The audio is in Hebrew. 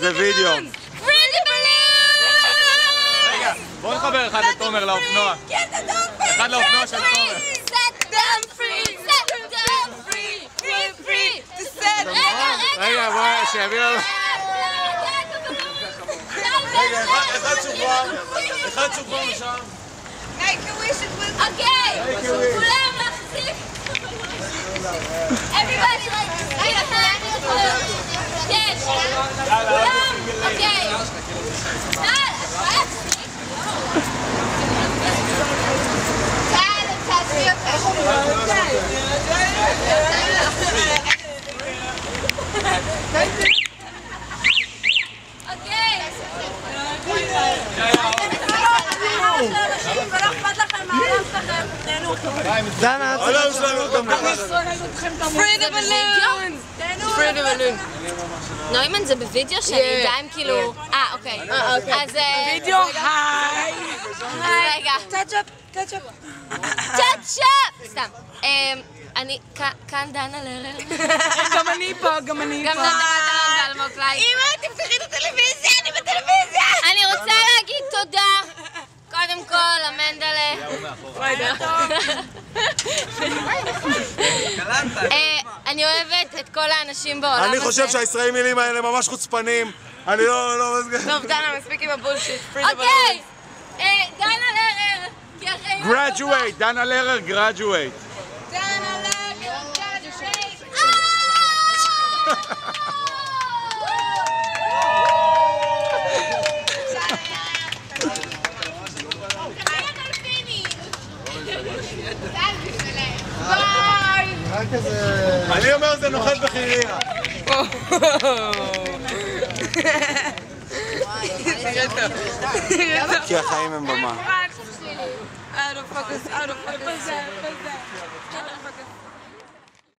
זה וידאו. רגע, בואו נחבר אחד לתומר לאופנוע. אחד לאופנוע של תומר. רגע, בואי, שיביא לנו. רגע, אחד שוחרר שם. Make a wish it will אוקיי, כולם מחזיק. Everybody like, כן, כולם, אוקיי. דנה, העולם שלנו אותם לך. Free the balloon! Free the balloon. נוימן זה בווידאו שאני עדיין כאילו... אוקיי. אז... וידאו היי! רגע. טאצ'אפ! טאצ'אפ! סתם. אני... כאן דנה לרר. גם אני פה, גם אני פה. גם נתת אלמוג לייק. אמא, תפתחי את הטלוויזיה, אני בטלוויזיה! אני רוצה להגיד תודה. קודם כל, המנדלה. אני אוהבת את כל האנשים בעולם הזה. אני חושב שהישראלים האלה ממש חוצפנים. אני לא... טוב, דנה, מספיק עם הבולשיט. אוקיי! דנה לרר. גרדואייט, דנה לרר, גרדואייט. דנה לרר, גרדואייט. אני אומר זה נוחת בחירייה. כי החיים הם במה. out of focus.